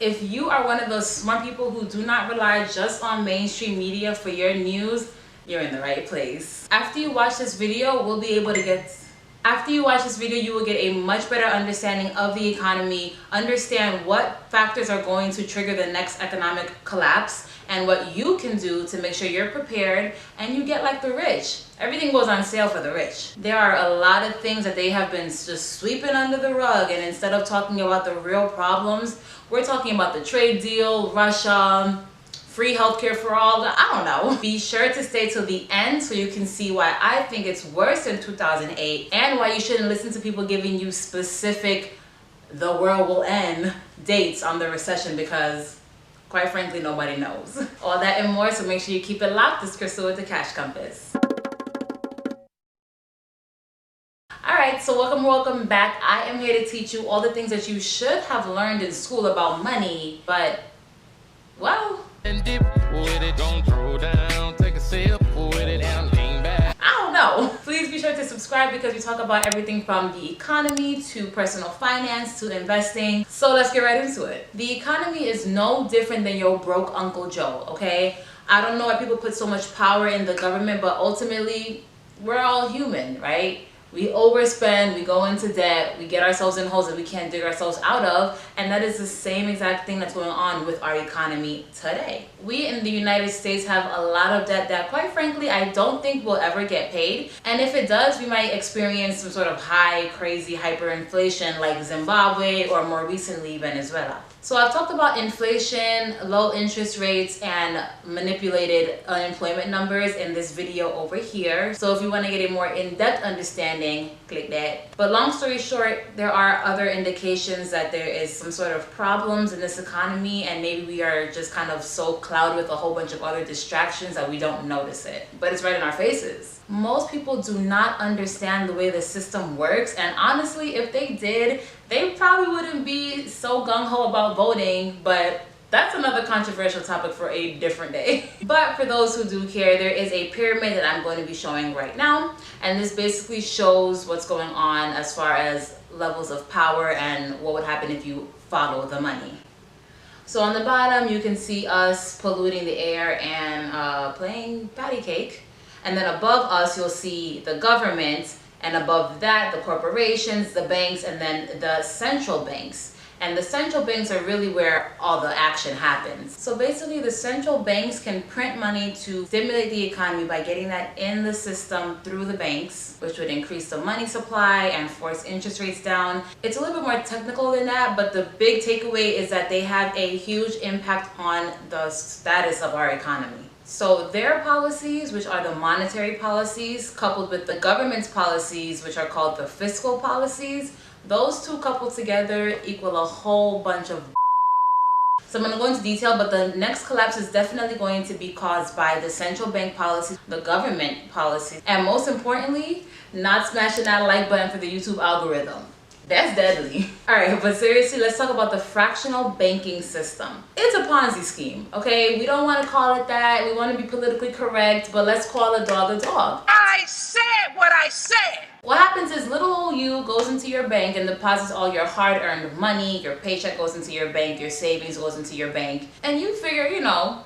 If you are one of those smart people who do not rely just on mainstream media for your news, you're in the right place. After you watch this video, you will get a much better understanding of the economy, understand what factors are going to trigger the next economic collapse, and what you can do to make sure you're prepared and you get like the rich. Everything goes on sale for the rich. There are a lot of things that they have been just sweeping under the rug, and instead of talking about the real problems, we're talking about the trade deal, Russia, free healthcare for all, I don't know. Be sure to stay till the end so you can see why I think it's worse than 2008 and why you shouldn't listen to people giving you specific the world will end dates on the recession, because quite frankly, nobody knows. All that and more, so make sure you keep it locked. It's Crystal with the Cash Compass. Alright, so welcome back. I am here to teach you all the things that you should have learned in school about money, but, well, and dip with it, don't throw down, take a sip with it and lean back. I don't know. Please be sure to subscribe because we talk about everything from the economy to personal finance to investing. So let's get right into it. The economy is no different than your broke Uncle Joe, okay? I don't know why people put so much power in the government, but ultimately we're all human, right? We overspend, we go into debt, we get ourselves in holes that we can't dig ourselves out of, and that is the same exact thing that's going on with our economy today. We in the United States have a lot of debt that, quite frankly, I don't think will ever get paid, and if it does, we might experience some sort of high, crazy hyperinflation like Zimbabwe or more recently Venezuela. So I've talked about inflation, low interest rates, and manipulated unemployment numbers in this video over here. So if you want to get a more in-depth understanding, click that. But long story short, there are other indications that there is some sort of problems in this economy, and maybe we are just kind of so clouded with a whole bunch of other distractions that we don't notice it. But it's right in our faces. Most people do not understand the way the system works, and honestly, if they did, they probably wouldn't be so gung-ho about voting, but that's another controversial topic for a different day. But for those who do care, there is a pyramid that I'm going to be showing right now, and this basically shows what's going on as far as levels of power and what would happen if you follow the money. So on the bottom, you can see us polluting the air and playing patty cake. And then above us, you'll see the government, and above that, the corporations, the banks, and then the central banks. And the central banks are really where all the action happens. So basically, the central banks can print money to stimulate the economy by getting that in the system through the banks, which would increase the money supply and force interest rates down. It's a little bit more technical than that, but the big takeaway is that they have a huge impact on the status of our economy. So their policies, which are the monetary policies, coupled with the government's policies, which are called the fiscal policies, those two coupled together equal a whole bunch of So I'm going to go into detail, but the next collapse is definitely going to be caused by the central bank policies, the government policies, and most importantly, not smashing that like button for the YouTube algorithm. That's deadly. All right, but seriously, let's talk about the fractional banking system. It's a Ponzi scheme, okay? We don't want to call it that. We want to be politically correct, but let's call a dog a dog. I said what I said. What happens is little old you goes into your bank and deposits all your hard-earned money. Your paycheck goes into your bank, your savings goes into your bank, and you figure, you know,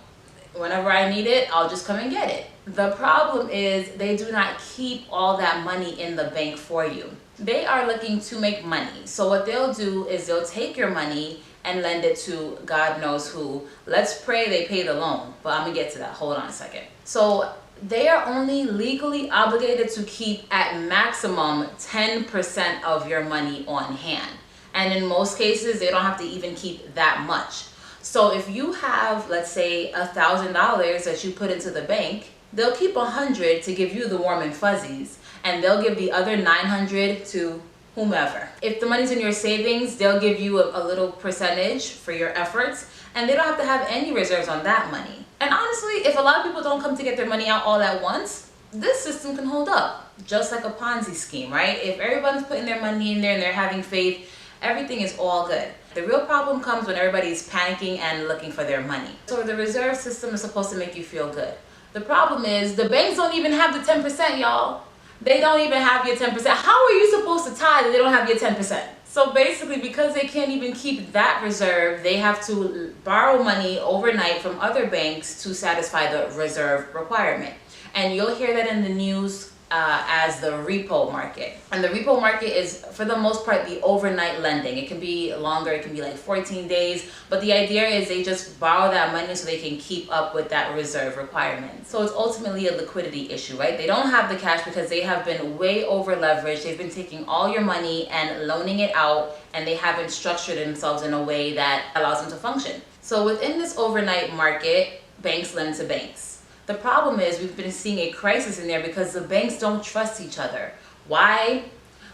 whenever I need it, I'll just come and get it. The problem is they do not keep all that money in the bank for you. They are looking to make money. So what they'll do is they'll take your money and lend it to God knows who. Let's pray they pay the loan, but I'm gonna get to that. Hold on a second. So they are only legally obligated to keep at maximum 10% of your money on hand. And in most cases, they don't have to even keep that much. So if you have, let's say, $1,000 that you put into the bank, they'll keep 100 to give you the warm and fuzzies, and they'll give the other 900 to whomever. If the money's in your savings, they'll give you a little percentage for your efforts, and they don't have to have any reserves on that money. And honestly, if a lot of people don't come to get their money out all at once, this system can hold up, just like a Ponzi scheme, right? If everyone's putting their money in there and they're having faith, everything is all good. The real problem comes when everybody's panicking and looking for their money. So the reserve system is supposed to make you feel good. The problem is the banks don't even have the 10%, y'all. They don't even have your 10%. How are you supposed to tithe if they don't have your 10%? So basically, because they can't even keep that reserve, they have to borrow money overnight from other banks to satisfy the reserve requirement. And you'll hear that in the news as the repo market. And the repo market is, for the most part, the overnight lending. It can be longer, it can be like 14 days, but the idea is they just borrow that money so they can keep up with that reserve requirement. So it's ultimately a liquidity issue, right? They don't have the cash because they have been way over leveraged. They've been taking all your money and loaning it out, and they haven't structured themselves in a way that allows them to function. So within this overnight market, banks lend to banks. The problem is we've been seeing a crisis in there because the banks don't trust each other. Why?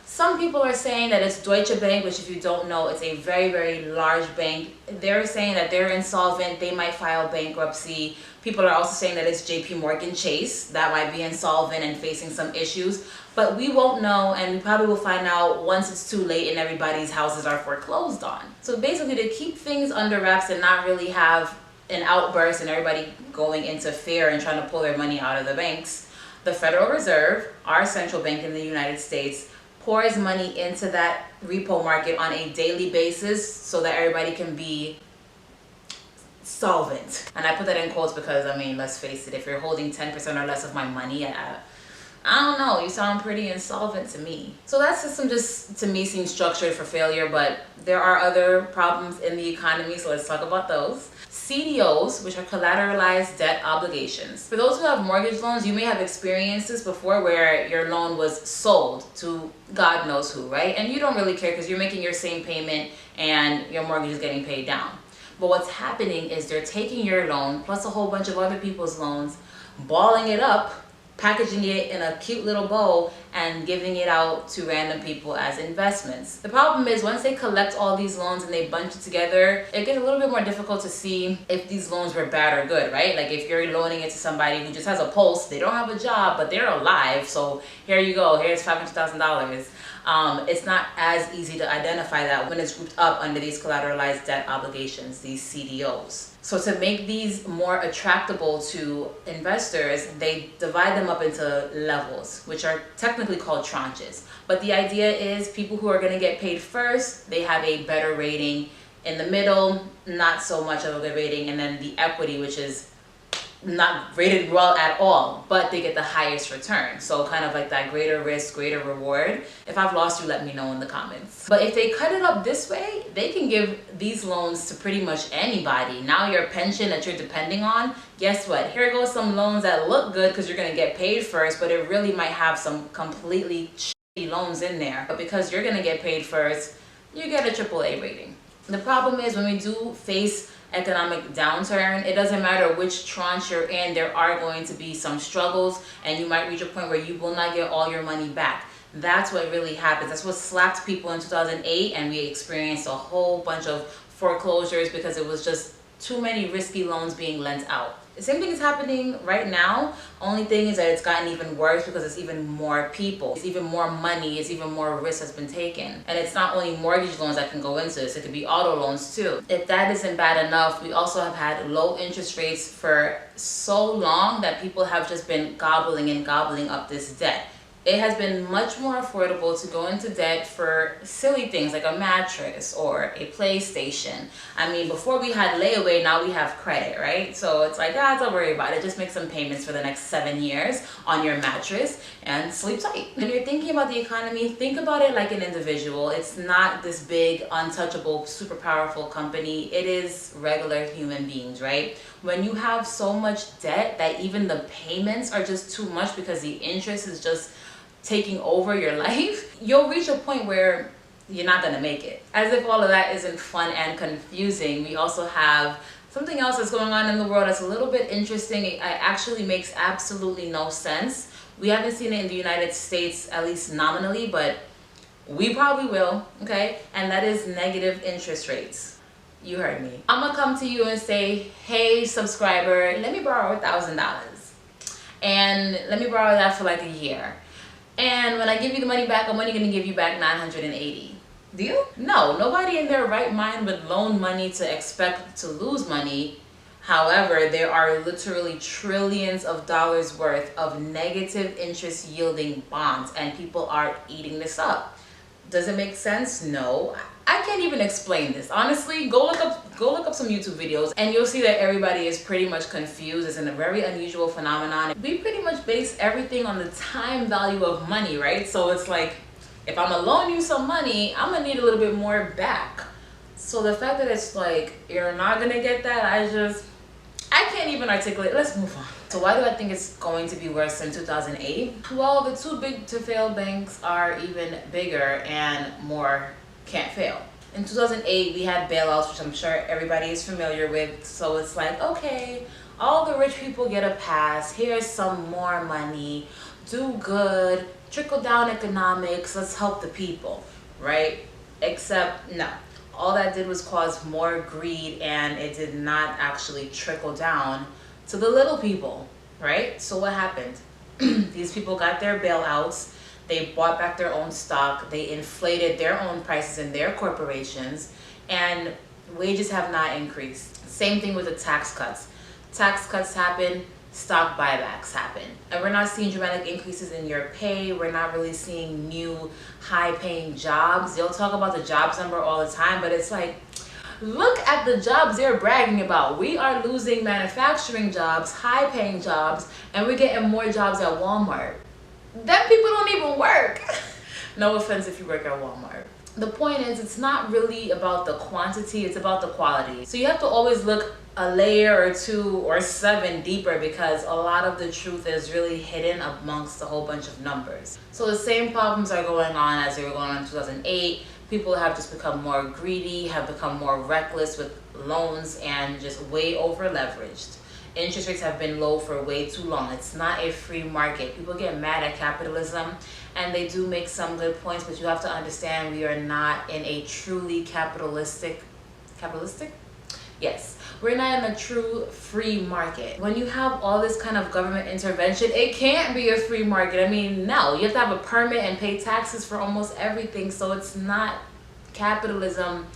Some people are saying that it's Deutsche Bank, which if you don't know, it's a very, very large bank. They're saying that they're insolvent, they might file bankruptcy. People are also saying that it's JP Morgan Chase that might be insolvent and facing some issues. But we won't know, and we probably will find out once it's too late and everybody's houses are foreclosed on. So basically, to keep things under wraps and not really have an outburst and everybody going into fear and trying to pull their money out of the banks, the Federal Reserve, our central bank in the United States, pours money into that repo market on a daily basis so that everybody can be solvent. And I put that in quotes because, I mean, let's face it, if you're holding 10% or less of my money, I don't know, you sound pretty insolvent to me. So that system just, to me, seems structured for failure, but there are other problems in the economy, so let's talk about those. CDOs, which are collateralized debt obligations. For those who have mortgage loans, you may have experienced this before where your loan was sold to God knows who, right? And you don't really care because you're making your same payment and your mortgage is getting paid down. But what's happening is they're taking your loan plus a whole bunch of other people's loans, balling it up, packaging it in a cute little bow and giving it out to random people as investments. The problem is once they collect all these loans and they bunch it together, it gets a little bit more difficult to see if these loans were bad or good, right? Like if you're loaning it to somebody who just has a pulse, they don't have a job, but they're alive, so here you go, here's $500,000. It's not as easy to identify that when it's grouped up under these collateralized debt obligations, these CDOs. So to make these more attractable to investors, they divide them up into levels, which are technically called tranches. But the idea is people who are going to get paid first, they have a better rating. In the middle, not so much of a good rating. And then the equity, which is not rated well at all, but they get the highest return. So kind of like that greater risk, greater reward. If I've lost you, let me know in the comments. But if they cut it up this way, they can give these loans to pretty much anybody. Now your pension that you're depending on, guess what? Here goes some loans that look good because you're going to get paid first, but it really might have some completely shitty loans in there. But because you're going to get paid first, you get a AAA rating. The problem is when we do face economic downturn, it doesn't matter which tranche you're in, there are going to be some struggles and you might reach a point where you will not get all your money back. That's what really happens. That's what slapped people in 2008 and we experienced a whole bunch of foreclosures because it was just too many risky loans being lent out. The same thing is happening right now. Only thing is that it's gotten even worse because it's even more people. It's even more money. It's even more risk that's been taken. And it's not only mortgage loans that can go into this. It could be auto loans too. If that isn't bad enough, we also have had low interest rates for so long that people have just been gobbling and gobbling up this debt. It has been much more affordable to go into debt for silly things like a mattress or a PlayStation. I mean, before we had layaway, now we have credit, right? So it's like, don't worry about it. Just make some payments for the next 7 years on your mattress and sleep tight. When you're thinking about the economy, think about it like an individual. It's not this big, untouchable, super powerful company. It is regular human beings, right? When you have so much debt that even the payments are just too much because the interest is just taking over your life, you'll reach a point where you're not going to make it. As if all of that isn't fun and confusing, we also have something else that's going on in the world that's a little bit interesting. It actually makes absolutely no sense. We haven't seen it in the United States, at least nominally, but we probably will, okay? And that is negative interest rates. You heard me. I'm gonna come to you and say, hey subscriber, let me borrow $1,000 and let me borrow that for like a year. And when I give you the money back, I'm only going to give you back $980. Deal? No, nobody in their right mind would loan money to expect to lose money. However, there are literally trillions of dollars worth of negative interest yielding bonds, and people are eating this up. Does it make sense? No. I can't even explain this. Honestly, go look up some YouTube videos and you'll see that everybody is pretty much confused. It's a very unusual phenomenon. We pretty much base everything on the time value of money, right? So it's like, if I'm gonna loan you some money, I'm gonna need a little bit more back. So the fact that it's like, you're not gonna get that, I can't even articulate. Let's move on. So why do I think it's going to be worse than 2008? Well, the too big to fail banks are even bigger and more can't fail. In 2008, we had bailouts, which I'm sure everybody is familiar with. So it's like, okay, all the rich people get a pass. Here's some more money. Do good. Trickle down economics. Let's help the people, right? Except, no. All that did was cause more greed, and it did not actually trickle down to the little people, right? So what happened? These people got their bailouts. They bought back their own stock. They inflated their own prices in their corporations, and wages have not increased. Same thing with the tax cuts. Tax cuts happen, stock buybacks happen. And we're not seeing dramatic increases in your pay. We're not really seeing new high-paying jobs. They'll talk about the jobs number all the time, but it's like, look at the jobs they're bragging about. We are losing manufacturing jobs, high-paying jobs, and we're getting more jobs at Walmart. Them people don't even work. No offense if you work at Walmart. The point is, it's not really about the quantity, it's about the quality. So you have to always look a layer or two or seven deeper, because a lot of the truth is really hidden amongst a whole bunch of numbers. So the same problems are going on as they were going on in 2008. People have just become more greedy, have become more reckless with loans, and just way over leveraged. Interest rates have been low for way too long. It's not a free market. People get mad at capitalism, and they do make some good points, but you have to understand we are not in a truly capitalistic? Yes. We're not in a true free market. When you have all this kind of government intervention, it can't be a free market. I mean, no. You have to have a permit and pay taxes for almost everything, so it's not capitalism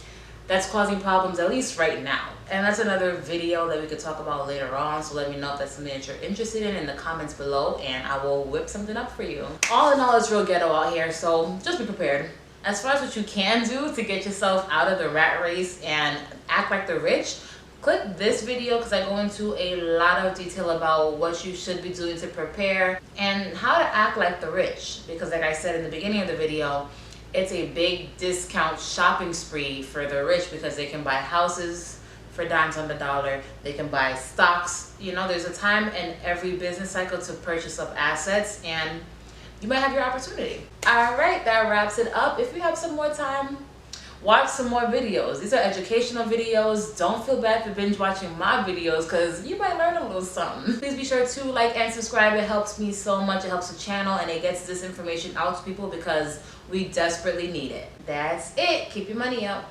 that's causing problems, at least right now. And that's another video that we could talk about later on, so let me know if that's something that you're interested in the comments below, and I will whip something up for you. All in all, it's real ghetto out here, so just be prepared. As far as what you can do to get yourself out of the rat race and act like the rich, click this video because I go into a lot of detail about what you should be doing to prepare and how to act like the rich. Because like I said in the beginning of the video, it's a big discount shopping spree for the rich, because they can buy houses for dimes on the dollar. They can buy stocks. You know, there's a time in every business cycle to purchase up assets, and you might have your opportunity. All right, that wraps it up. If you have some more time, watch some more videos. These are educational videos. Don't feel bad for binge watching my videos, because you might learn a little something. Please be sure to like and subscribe. It helps me so much. It helps the channel, and it gets this information out to people because we desperately need it. That's it. Keep your money up.